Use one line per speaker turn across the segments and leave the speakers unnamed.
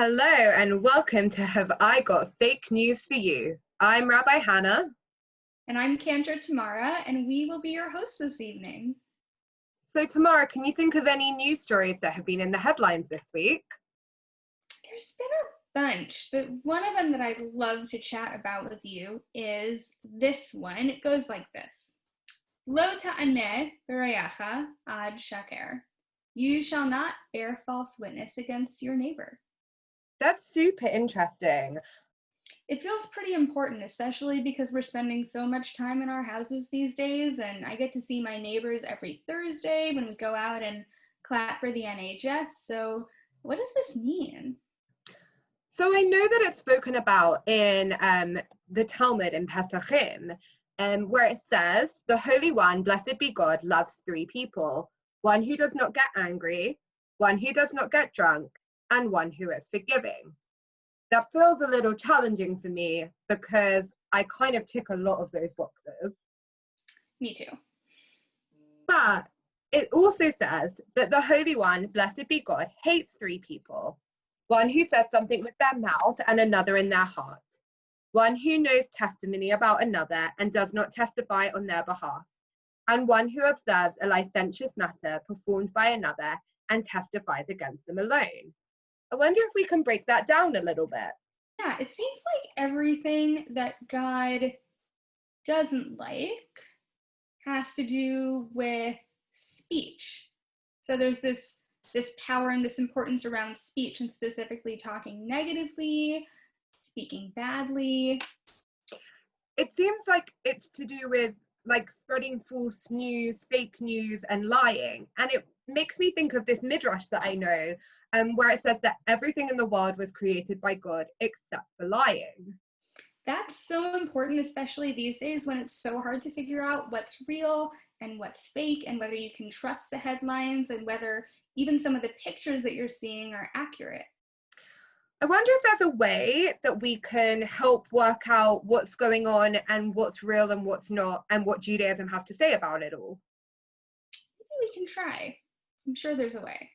Hello and welcome to Have I Got Fake News for You? I'm Rabbi Hannah.
And I'm Cantor Tamara, and we will be your hosts this evening.
So Tamara, can you think of any news stories that have been in the headlines this week?
There's been a bunch, but one of them that I'd love to chat about with you is this one. It goes like this. Lo ta'aneh b'rayacha ad shaker. You shall not bear false witness against your neighbor.
That's super interesting.
It feels pretty important, especially because we're spending so much time in our houses these days, and I get to see my neighbors every Thursday when we go out and clap for the NHS. So what does this mean?
So I know that it's spoken about in the Talmud in Pesachim, where it says, the Holy One, blessed be God, loves three people. One who does not get angry, one who does not get drunk, and one who is forgiving. That feels a little challenging for me because I kind of tick a lot of those boxes.
Me too.
But it also says that the Holy One, blessed be God, hates three people. One who says something with their mouth and another in their heart. One who knows testimony about another and does not testify on their behalf. And one who observes a licentious matter performed by another and testifies against them alone. I wonder if we can break that down a little bit.
Yeah, it seems like everything that God doesn't like has to do with speech. So there's this power and this importance around speech, and specifically talking negatively, speaking badly.
It seems like it's to do with like spreading false news, fake news, and lying. And it makes me think of this midrash that I know, where it says that everything in the world was created by God except for lying.
That's so important, especially these days when it's so hard to figure out what's real and what's fake, and whether you can trust the headlines, and whether even some of the pictures that you're seeing are accurate.
I wonder if there's a way that we can help work out what's going on and what's real and what's not, and what Judaism have to say about it all.
Maybe we can try. I'm sure there's a way.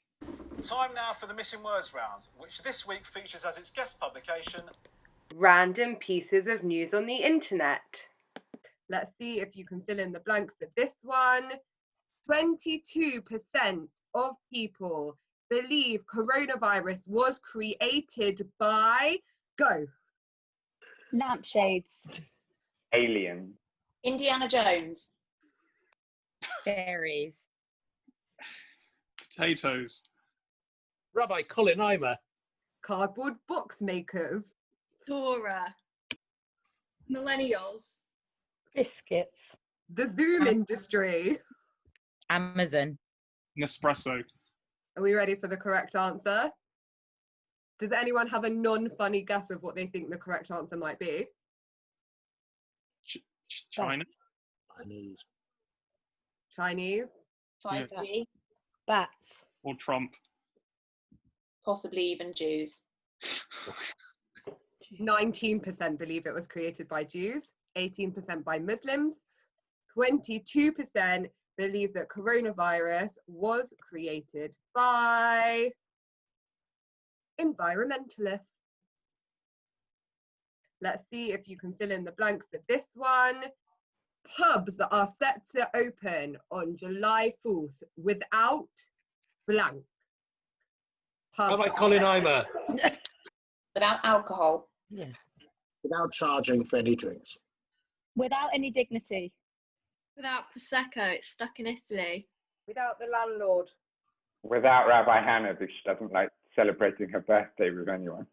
Time now for the Missing Words round, which this week features as its guest publication
Random pieces of news on the internet. Let's see if you can fill in the blank for this one. 22% of people believe coronavirus was created by... Go.
Lampshades.
Alien.
Indiana Jones.
Berries.
Potatoes.
Rabbi Colin Imer.
Cardboard box makers.
Torah. Millennials.
Biscuits.
The Zoom industry.
Amazon.
Nespresso.
Are we ready for the correct answer? Does anyone have a non-funny guess of what they think the correct answer might be?
China.
Chinese.
5G.
Bats.
Or Trump.
Possibly even Jews.
19% believe it was created by Jews, 18% by Muslims, 22% believe that coronavirus was created by environmentalists. Let's see if you can fill in the blank for this one. Pubs are set to open on July 4th without blank.
Rabbi Colin Imer.
Without alcohol.
Yeah.
Without charging for any drinks.
Without any dignity.
Without Prosecco, it's stuck in Italy.
Without the landlord.
Without Rabbi Hannah, because she doesn't like celebrating her birthday with anyone.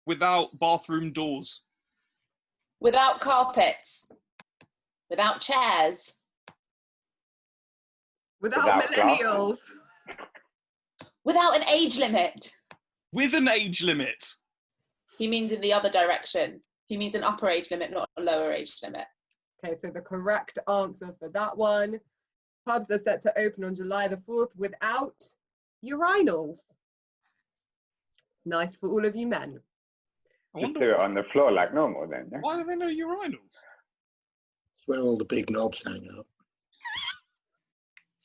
Without bathroom doors.
Without carpets. Without chairs.
Without millennials.
Glasses.
Without an age limit.
With an age limit.
He means in the other direction. He means an upper age limit, not a lower age limit.
Okay, so the correct answer for that one. Pubs are set to open on July the 4th without urinals. Nice for all of you men.
Just do it on the floor like normal then, yeah?
Why are there no urinals?
It's where all the big knobs hang out.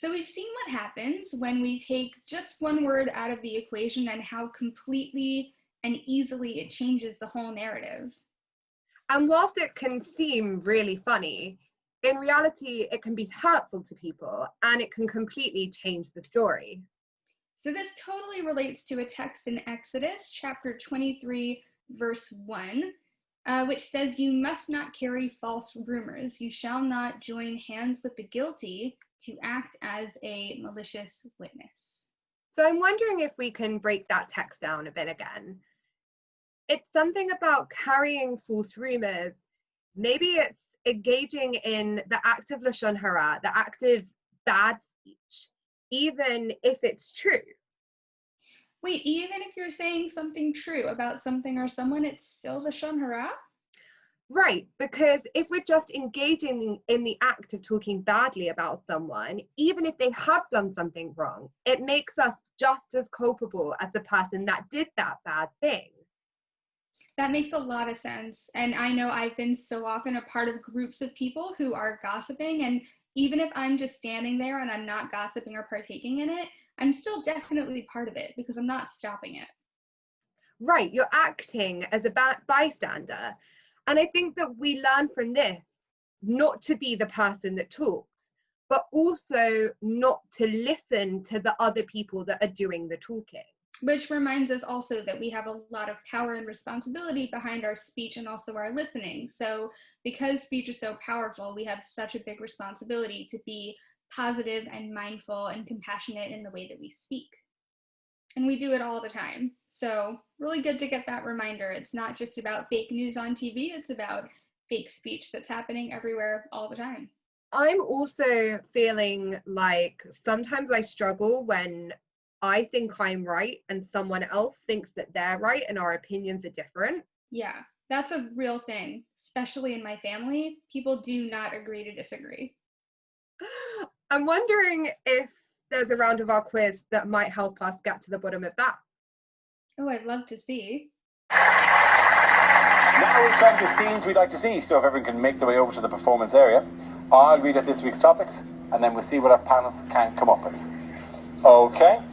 So we've seen what happens when we take just one word out of the equation and how completely and easily it changes the whole narrative.
And whilst it can seem really funny, in reality, it can be hurtful to people and it can completely change the story.
So this totally relates to a text in Exodus chapter 23, verse 1, which says, "You must not carry false rumors. You shall not join hands with the guilty to act as a malicious witness."
So I'm wondering if we can break that text down a bit again. It's something about carrying false rumors. Maybe it's engaging in the act of lashon hara, the act of bad speech, even if it's true.
Wait, even if you're saying something true about something or someone, it's still lashon hara?
Right, because if we're just engaging in the act of talking badly about someone, even if they have done something wrong, it makes us just as culpable as the person that did that bad thing.
That makes a lot of sense. And I know I've been so often a part of groups of people who are gossiping. And even if I'm just standing there and I'm not gossiping or partaking in it, I'm still definitely part of it because I'm not stopping it.
Right, you're acting as a bystander. And I think that we learn from this not to be the person that talks, but also not to listen to the other people that are doing the talking.
Which reminds us also that we have a lot of power and responsibility behind our speech and also our listening. So because speech is so powerful, we have such a big responsibility to be positive and mindful and compassionate in the way that we speak. And we do it all the time. So really good to get that reminder. It's not just about fake news on TV, it's about fake speech that's happening everywhere all the time.
I'm also feeling like sometimes I struggle when I think I'm right and someone else thinks that they're right and our opinions are different.
Yeah, that's a real thing, especially in my family. People do not agree to disagree.
I'm wondering if there's a round of our quiz that might help us get to the bottom of that.
Oh, I'd love to see.
Now we come to scenes we'd like to see, so if everyone can make their way over to the performance area, I'll read out this week's topics, and then we'll see what our panelists can come up with. Okay,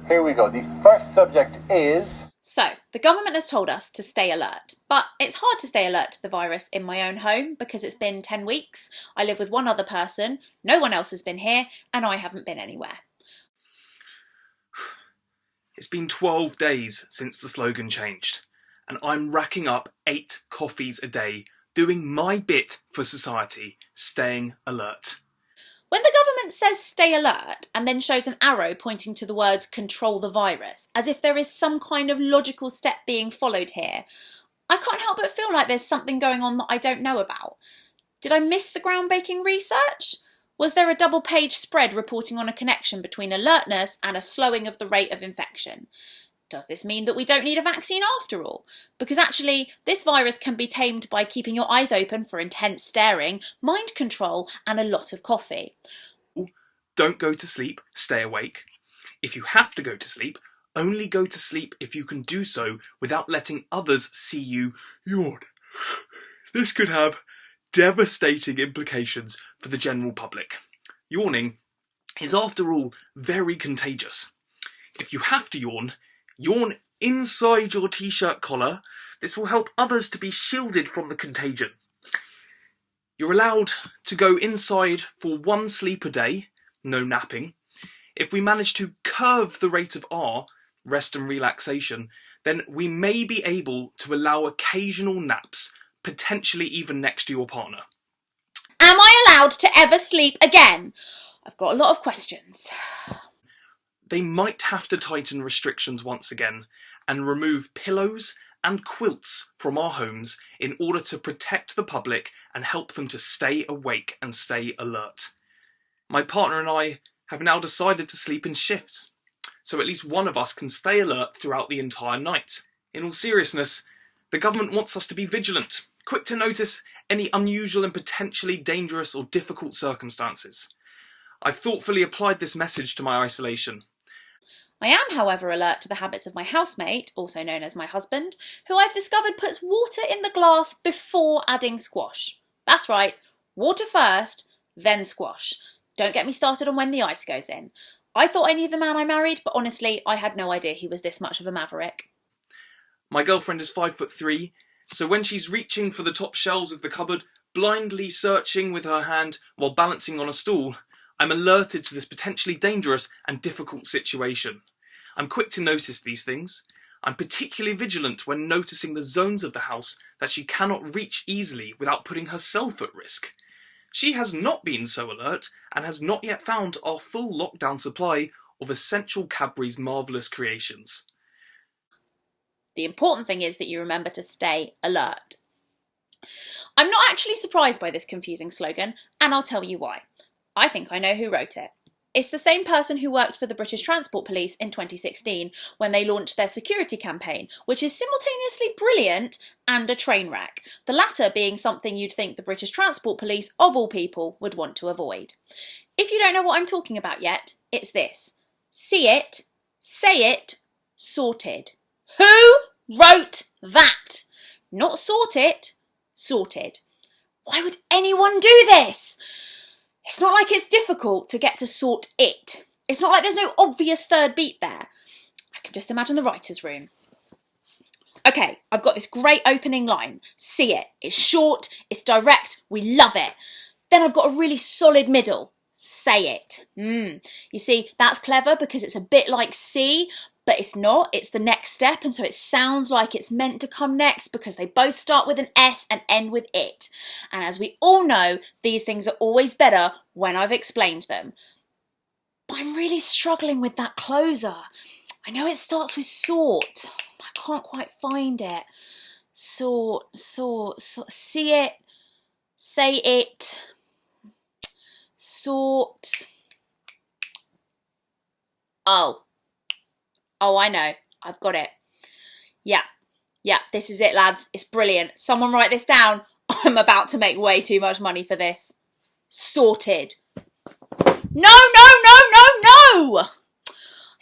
here we go. The first subject is...
So, the government has told us to stay alert, but it's hard to stay alert to the virus in my own home because it's been 10 weeks, I live with one other person, no one else has been here, and I haven't been anywhere.
It's been 12 days since the slogan changed, and I'm racking up 8 coffees a day, doing my bit for society, staying alert.
When the government says stay alert and then shows an arrow pointing to the words control the virus, as if there is some kind of logical step being followed here, I can't help but feel like there's something going on that I don't know about. Did I miss the groundbreaking research? Was there a double-page spread reporting on a connection between alertness and a slowing of the rate of infection? Does this mean that we don't need a vaccine after all? Because actually, this virus can be tamed by keeping your eyes open for intense staring, mind control, and a lot of coffee.
Don't go to sleep, stay awake. If you have to go to sleep, only go to sleep if you can do so without letting others see you yawn. This could have devastating implications for the general public. Yawning is, after all, very contagious. If you have to yawn, yawn inside your t-shirt collar. This will help others to be shielded from the contagion. You're allowed to go inside for 1 sleep a day, no napping. If we manage to curve the rate of R, rest and relaxation, then we may be able to allow occasional naps, potentially even next to your partner.
Am I allowed to ever sleep again? I've got a lot of questions.
They might have to tighten restrictions once again and remove pillows and quilts from our homes in order to protect the public and help them to stay awake and stay alert. My partner and I have now decided to sleep in shifts, so at least one of us can stay alert throughout the entire night. In all seriousness, the government wants us to be vigilant, quick to notice any unusual and potentially dangerous or difficult circumstances. I've thoughtfully applied this message to my isolation.
I am, however, alert to the habits of my housemate, also known as my husband, who I've discovered puts water in the glass before adding squash. That's right, water first, then squash. Don't get me started on when the ice goes in. I thought I knew the man I married, but honestly, I had no idea he was this much of a maverick.
My girlfriend is 5'3", so when she's reaching for the top shelves of the cupboard, blindly searching with her hand while balancing on a stool, I'm alerted to this potentially dangerous and difficult situation. I'm quick to notice these things. I'm particularly vigilant when noticing the zones of the house that she cannot reach easily without putting herself at risk. She has not been so alert and has not yet found our full lockdown supply of essential Cadbury's marvellous creations.
The important thing is that you remember to stay alert. I'm not actually surprised by this confusing slogan, and I'll tell you why. I think I know who wrote it. It's the same person who worked for the British Transport Police in 2016 when they launched their security campaign, which is simultaneously brilliant and a train wreck, the latter being something you'd think the British Transport Police, of all people, would want to avoid. If you don't know what I'm talking about yet, it's this. See it, say it, sorted. Who wrote that? Not sort it, sorted. Why would anyone do this? It's not like it's difficult to get to sort it. It's not like there's no obvious third beat there. I can just imagine the writer's room. Okay, I've got this great opening line. See it. It's short, it's direct, we love it. Then I've got a really solid middle. Say it. You see, that's clever because it's a bit like see, but it's not. It's the next step, and so it sounds like it's meant to come next because they both start with an S and end with it. And as we all know, these things are always better when I've explained them. But I'm really struggling with that closer. I know it starts with sort. I can't quite find it. Sort. See it. Say it. Sort. Oh, I know. I've got it. Yeah, this is it, lads. It's brilliant. Someone write this down. I'm about to make way too much money for this. Sorted. No!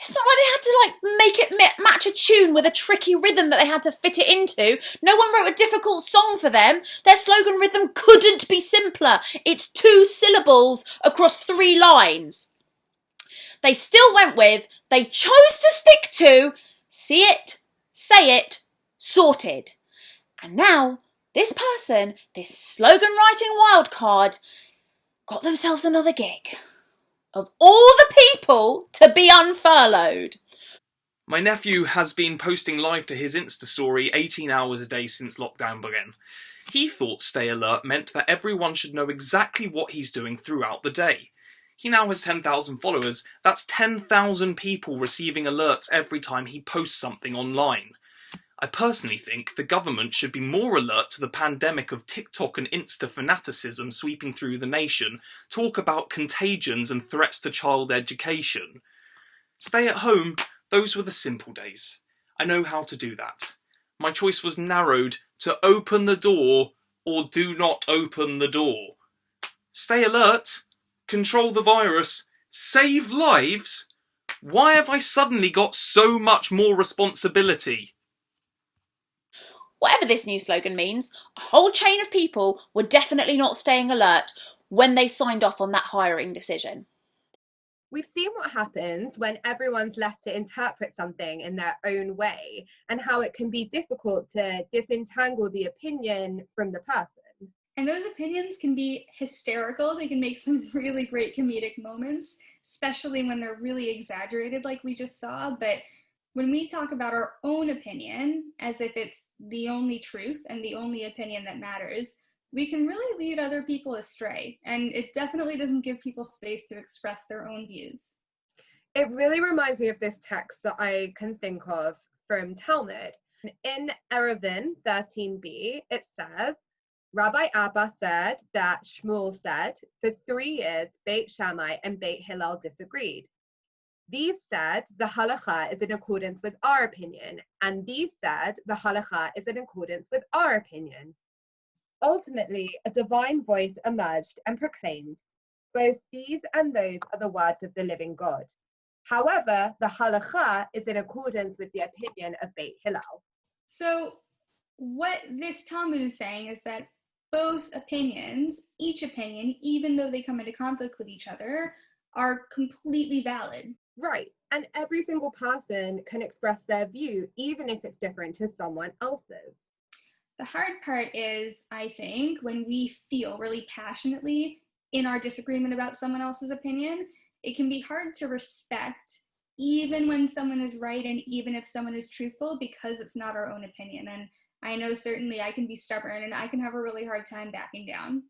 It's not like they had to make it match a tune with a tricky rhythm that they had to fit it into. No one wrote a difficult song for them. Their slogan rhythm couldn't be simpler. It's 2 syllables across 3 lines. They still went with, they chose to stick to, see it, say it, sorted. And now, this person, this slogan writing wildcard, got themselves another gig. Of all the people to be unfurloughed.
My nephew has been posting live to his Insta story 18 hours a day since lockdown began. He thought stay alert meant that everyone should know exactly what he's doing throughout the day. He now has 10,000 followers. That's 10,000 people receiving alerts every time he posts something online. I personally think the government should be more alert to the pandemic of TikTok and Insta fanaticism sweeping through the nation, talk about contagions and threats to child education. Stay at home, those were the simple days. I know how to do that. My choice was narrowed to open the door or do not open the door. Stay alert, control the virus, save lives? Why have I suddenly got so much more responsibility?
Whatever this new slogan means, a whole chain of people were definitely not staying alert when they signed off on that hiring decision.
We've seen what happens when everyone's left to interpret something in their own way and how it can be difficult to disentangle the opinion from the person.
And those opinions can be hysterical. They can make some really great comedic moments, especially when they're really exaggerated like we just saw. But when we talk about our own opinion as if it's the only truth and the only opinion that matters, we can really lead other people astray. And it definitely doesn't give people space to express their own views.
It really reminds me of this text that I can think of from Talmud. In Eruvin 13b, it says, Rabbi Abba said that Shmuel said, for 3 years, Beit Shammai and Beit Hillel disagreed. These said the halacha is in accordance with our opinion, and these said the halacha is in accordance with our opinion. Ultimately, a divine voice emerged and proclaimed, both these and those are the words of the living God. However, the halacha is in accordance with the opinion of Beit Hillel.
So what this Talmud is saying is that both opinions, each opinion, even though they come into conflict with each other, are completely valid.
Right. And every single person can express their view, even if it's different to someone else's.
The hard part is, I think, when we feel really passionately in our disagreement about someone else's opinion, it can be hard to respect, even when someone is right and even if someone is truthful, because it's not our own opinion. And I know certainly I can be stubborn and I can have a really hard time backing down.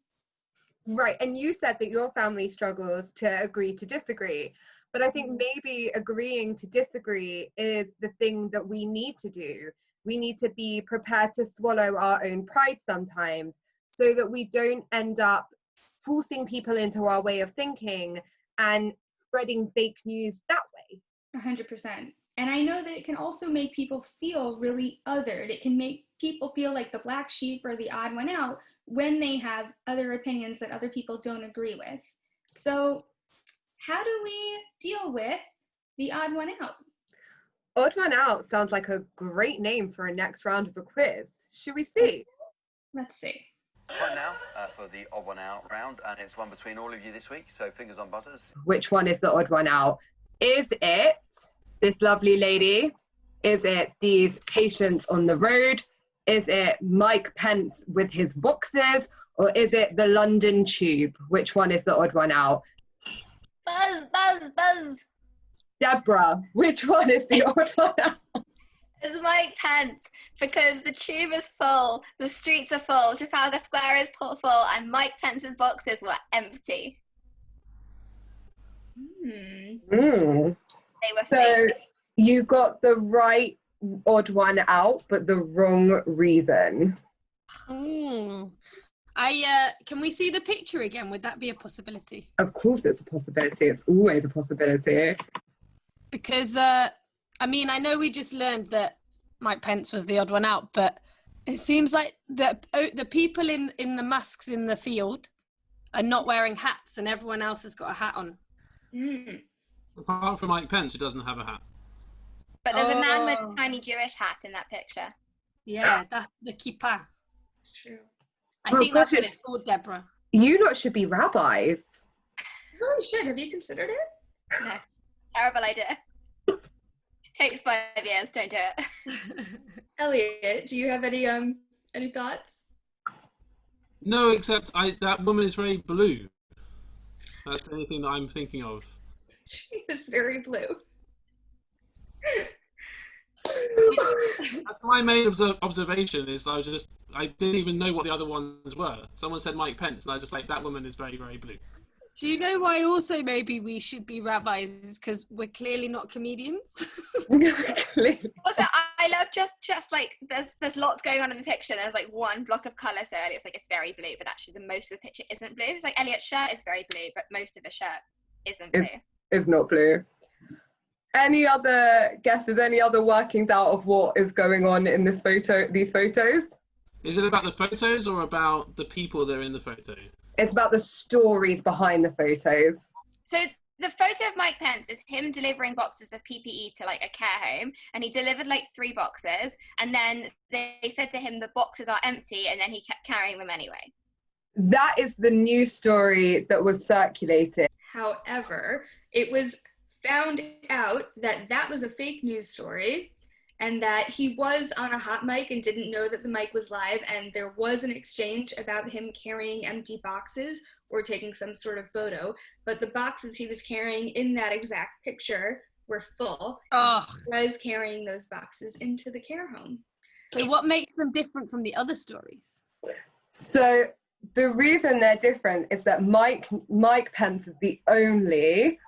Right. And you said that your family struggles to agree to disagree. But I think maybe agreeing to disagree is the thing that we need to do. We need to be prepared to swallow our own pride sometimes so that we don't end up forcing people into our way of thinking and spreading fake news that way.
100%. And I know that it can also make people feel really othered. It can make people feel like the black sheep or the odd one out when they have other opinions that other people don't agree with. So how do we deal with the odd one out?
Odd one out sounds like a great name for a next round of a quiz. Should we see?
Let's see.
Time now for the odd one out round, and it's one between all of you this week, so fingers on buzzers.
Which one is the odd one out? Is it this lovely lady? Is it these patients on the road? Is it Mike Pence with his boxes? Or is it the London Tube? Which one is the odd one out?
Buzz, buzz, buzz.
Deborah, which one is the odd one out?
It's Mike Pence, because the tube is full, the streets are full, Trafalgar Square is full, and Mike Pence's boxes were empty. They were
So
fake.
you got the right odd one out, but the wrong reason.
Can we see the picture again? Would that be a possibility?
Of course it's a possibility. It's always a possibility.
Because, I mean, I know we just learned that Mike Pence was the odd one out, but it seems like the people in the masks in the field are not wearing hats and everyone else has got a hat on.
Apart from Mike Pence, who doesn't have a hat.
But there's a man with a tiny Jewish hat in that picture.
Yeah, that's the kippah.
It's true.
I think that's what it's called, Deborah.
You lot should be rabbis.
Oh, you should. Have you considered it?
No. Terrible idea. Takes 5 years, don't do it.
Elliot, do you have any thoughts?
No, except that woman is very blue. That's the only thing that I'm thinking of.
She is very blue.
That's my main observation. Is I didn't even know what the other ones were. Someone said Mike Pence, and I just like that woman is very, very blue.
Do you know why also maybe we should be rabbis? Is because we're clearly not comedians.
Also, I love just like there's lots going on in the picture. There's like one block of colour, so Elliot's like it's very blue, but actually the most of the picture isn't blue. It's like Elliot's shirt is very blue, but most of the shirt isn't blue.
It's not blue. Any other guesses? Any other workings out of what is going on in this photo? These photos?
Is it about the photos or about the people that are in the photo?
It's about the stories behind the photos.
So the photo of Mike Pence is him delivering boxes of PPE to like a care home, and he delivered like 3 boxes, and then they said to him the boxes are empty, and then he kept carrying them anyway.
That is the news story that was circulated.
However, it was found out that that was a fake news story and that he was on a hot mic and didn't know that the mic was live, and there was an exchange about him carrying empty boxes or taking some sort of photo, but the boxes he was carrying in that exact picture were full.
Oh.
He was carrying those boxes into the care home.
So what makes them different from the other stories?
So the reason they're different is that Mike Pence is the only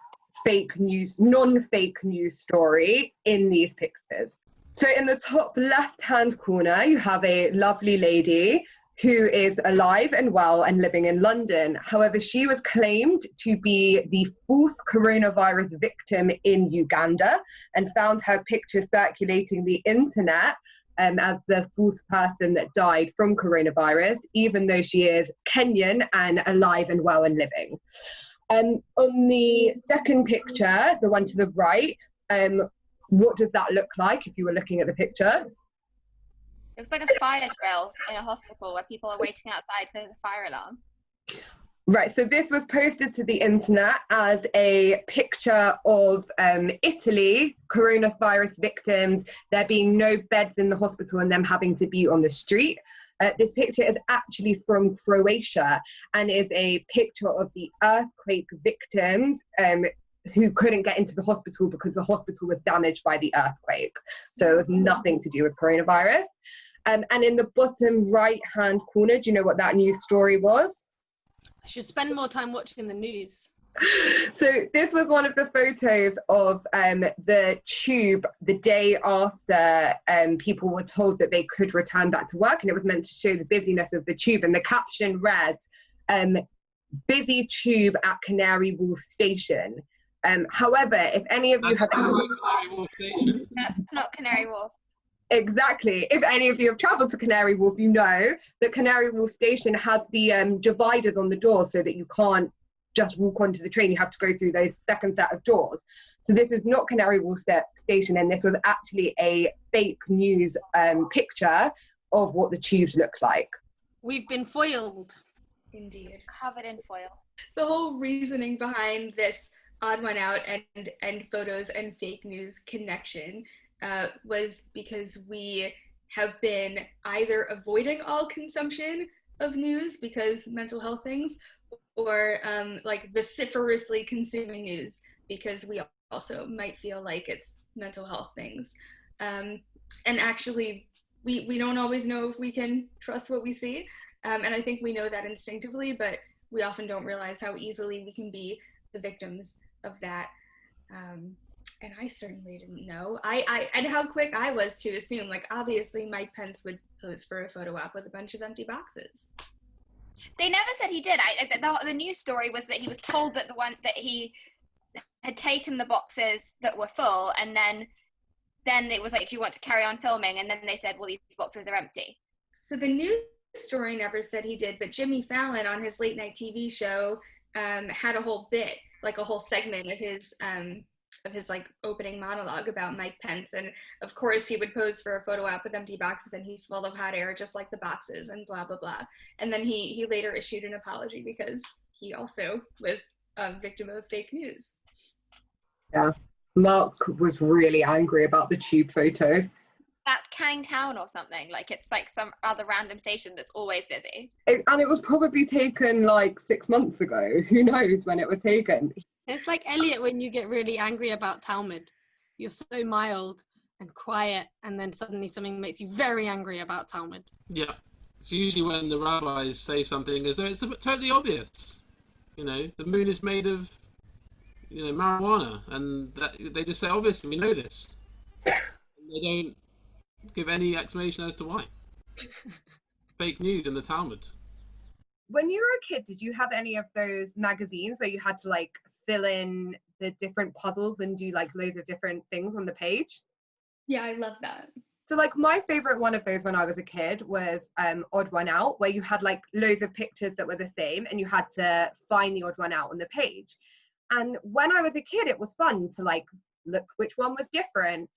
fake news, non-fake news story in these pictures. So in the top left-hand corner, you have a lovely lady who is alive and well and living in London. However, she was claimed to be the 4th coronavirus victim in Uganda and found her picture circulating the internet as the 4th person that died from coronavirus, even though she is Kenyan and alive and well and living. On the second picture, the one to the right, what does that look like if you were looking at the picture?
looks like a fire drill in a hospital where people are waiting outside because there's a fire alarm.
Right, so this was posted to the internet as a picture of Italy, coronavirus victims, there being no beds in the hospital and them having to be on the street. This picture is actually from Croatia and is a picture of the earthquake victims who couldn't get into the hospital because the hospital was damaged by the earthquake. So it was nothing to do with coronavirus. And in the bottom right-hand corner, do you know what that news story was?
I should spend more time watching the news.
So this was one of the photos of the tube the day after people were told that they could return back to work, and it was meant to show the busyness of the tube, and the caption read, busy tube at Canary Wharf Station. However, if any of you have...
That's not Canary Wharf.
Exactly. If any of you have travelled to Canary Wharf, you know that Canary Wharf Station has the dividers on the doors so that you can't just walk onto the train. You have to go through those second set of doors. So this is not Canary Wharf Station, and this was actually a fake news picture of what the tubes look like.
We've been foiled.
Indeed.
Covered in foil.
The whole reasoning behind this odd one out and photos and fake news connection was because we have been either avoiding all consumption of news because mental health things, or like vociferously consuming news because we also might feel like it's mental health things. And actually, we don't always know if we can trust what we see. And I think we know that instinctively, but we often don't realize how easily we can be the victims of that. And I certainly didn't know. And how quick I was to assume, like, obviously Mike Pence would pose for a photo op with a bunch of empty boxes.
They never said he did. The news story was that he was told that that he had taken the boxes that were full, and then it was like, do you want to carry on filming? And then they said, well, these boxes are empty.
So the news story never said he did, but Jimmy Fallon on his late night TV show had a whole bit, like a whole segment of his like opening monologue about Mike Pence, and of course he would pose for a photo op with empty boxes and he's full of hot air just like the boxes and blah blah blah. And then he later issued an apology because he also was a victim of fake news.
Yeah, Mark was really angry about the tube photo.
That's Canning Town or something, like it's like some other random station that's always busy.
And it was probably taken like 6 months ago. Who knows when it was taken?
It's like Elliot when you get really angry about Talmud. You're so mild and quiet, and then suddenly something makes you very angry about Talmud.
Yeah, it's usually when the rabbis say something as though it's totally obvious. You know, the moon is made of, marijuana, and that they just say, obviously, we know this. And they don't give any explanation as to why. Fake news in the Talmud.
When you were a kid, did you have any of those magazines where you had to like fill in the different puzzles and do like loads of different things on the page?
Yeah, I love that.
So like my favorite one of those when I was a kid was Odd One Out, where you had like loads of pictures that were the same and you had to find the odd one out on the page. And when I was a kid, it was fun to like look which one was different.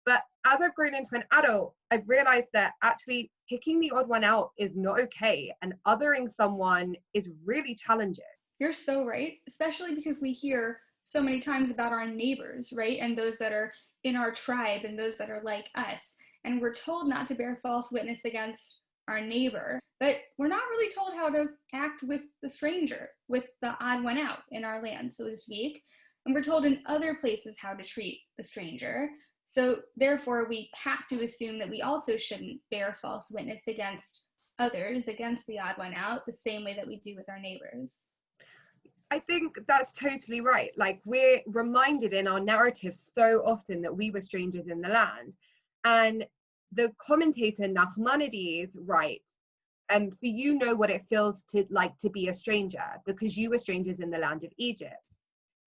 But as I've grown into an adult, I've realized that actually picking the odd one out is not okay, and othering someone is really challenging.
You're so right, especially because we hear so many times about our neighbors, right? And those that are in our tribe and those that are like us. And we're told not to bear false witness against our neighbor, but we're not really told how to act with the stranger, with the odd one out in our land, so to speak. And we're told in other places how to treat the stranger. So therefore, we have to assume that we also shouldn't bear false witness against others, against the odd one out, the same way that we do with our neighbors.
I think that's totally right. Like, we're reminded in our narrative so often that we were strangers in the land. And the commentator Nachmanides writes, so you know what it feels to be a stranger because you were strangers in the land of Egypt.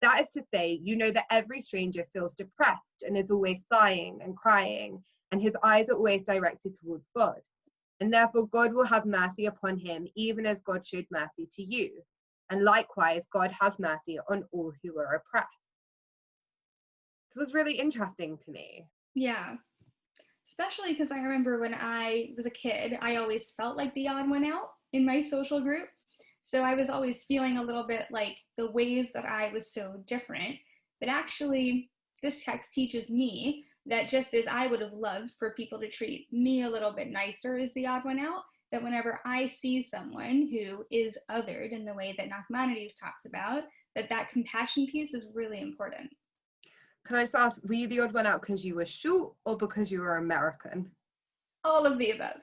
That is to say, you know that every stranger feels depressed and is always sighing and crying, and his eyes are always directed towards God. And therefore God will have mercy upon him, even as God showed mercy to you. And likewise, God has mercy on all who are oppressed. This was really interesting to me.
Yeah. especially because I remember when I was a kid, I always felt like the odd one out in my social group. So I was always feeling a little bit like the ways that I was so different. But actually, this text teaches me that just as I would have loved for people to treat me a little bit nicer as the odd one out, that whenever I see someone who is othered in the way that Nachmanides talks about, that compassion piece is really important.
Can I just ask, were you the odd one out because you were short or because you were American?
All of the above.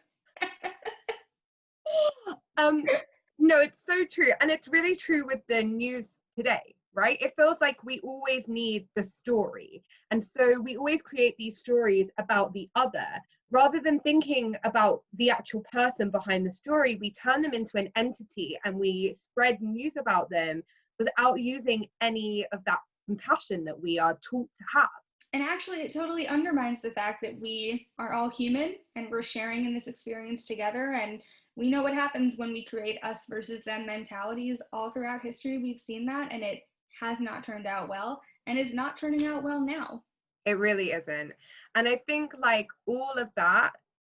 No, it's so true. And it's really true with the news today, right? It feels like we always need the story. And so we always create these stories about the other. Rather than thinking about the actual person behind the story, we turn them into an entity and we spread news about them without using any of that compassion that we are taught to have.
And actually, it totally undermines the fact that we are all human and we're sharing in this experience together. And we know what happens when we create us versus them mentalities. All throughout history, we've seen that, and it has not turned out well and is not turning out well now.
It really isn't. And I think like all of that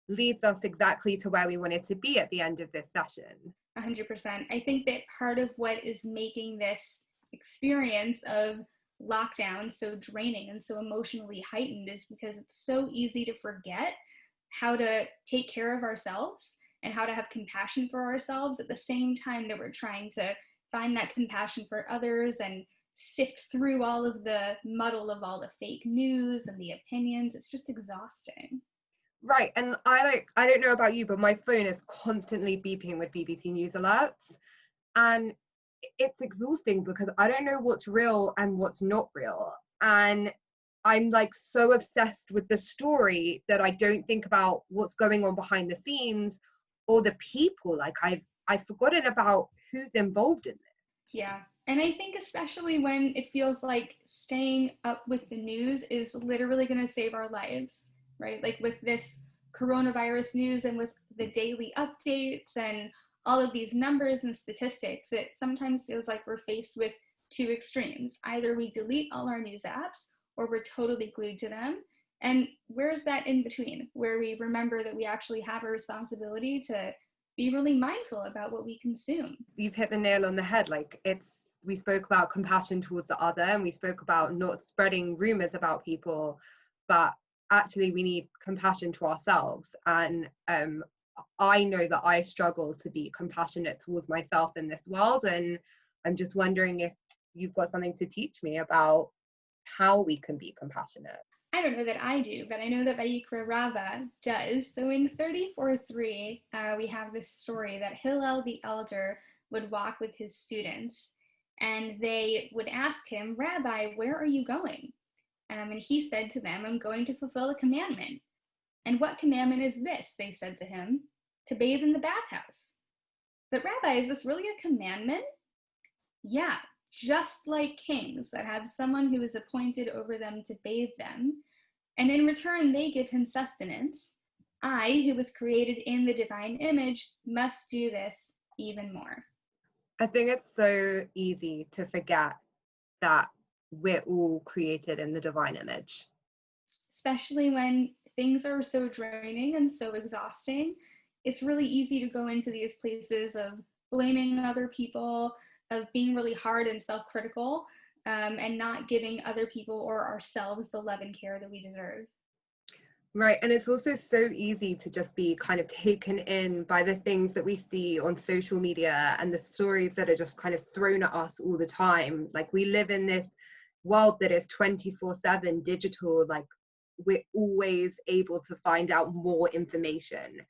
leads us exactly to where we wanted to be at the end of this session.
100%. I think that part of what is making this experience of lockdown so draining and so emotionally heightened is because it's so easy to forget how to take care of ourselves and how to have compassion for ourselves at the same time that we're trying to find that compassion for others and sift through all of the muddle of all the fake news and the opinions. It's just exhausting.
Right, and I don't know about you, but my phone is constantly beeping with BBC News alerts, and it's exhausting because I don't know what's real and what's not real. And I'm like so obsessed with the story that I don't think about what's going on behind the scenes or the people. Like I've forgotten about who's involved in this.
Yeah. And I think especially when it feels like staying up with the news is literally going to save our lives, right? Like with this coronavirus news and with the daily updates and all of these numbers and statistics, it sometimes feels like we're faced with two extremes. Either we delete all our news apps or we're totally glued to them. And where's that in between, where we remember that we actually have a responsibility to be really mindful about what we consume?
You've hit the nail on the head. Like we spoke about compassion towards the other, and we spoke about not spreading rumors about people, but actually we need compassion to ourselves. And I know that I struggle to be compassionate towards myself in this world, and I'm just wondering if you've got something to teach me about how we can be compassionate.
I don't know that I do, but I know that Vayikra Rava does. So in 34:3, we have this story that Hillel the elder would walk with his students, and they would ask him, "Rabbi, where are you going?" And he said to them, "I'm going to fulfill a commandment." "And what commandment is this?" they said to him. "To bathe in the bathhouse." "But Rabbi, is this really a commandment?" "Yeah, just like kings that have someone who is appointed over them to bathe them, and in return they give him sustenance. I, who was created in the divine image, must do this even more."
I think it's so easy to forget that we're all created in the divine image.
Especially when things are so draining and so exhausting, it's really easy to go into these places of blaming other people, of being really hard and self-critical, and not giving other people or ourselves the love and care that we deserve.
Right, and it's also so easy to just be kind of taken in by the things that we see on social media and the stories that are just kind of thrown at us all the time. Like we live in this world that is 24/7 digital, like we're always able to find out more information.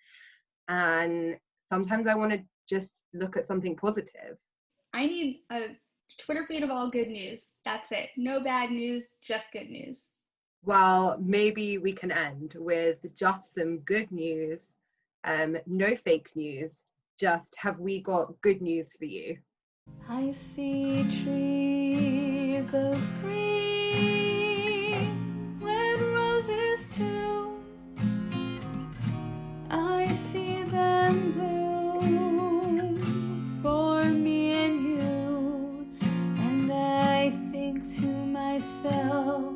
And sometimes I want to just look at something positive.
I need a Twitter feed of all good news. That's it. No bad news, just good news.
Well, maybe we can end with just some good news. No fake news, just have we got good news for you?
I see trees of green, red roses too. I see them bloom for me and you, and I think to myself,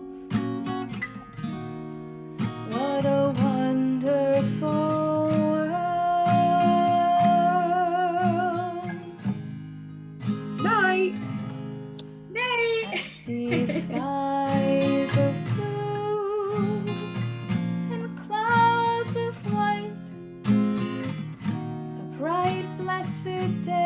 what a wonderful the day.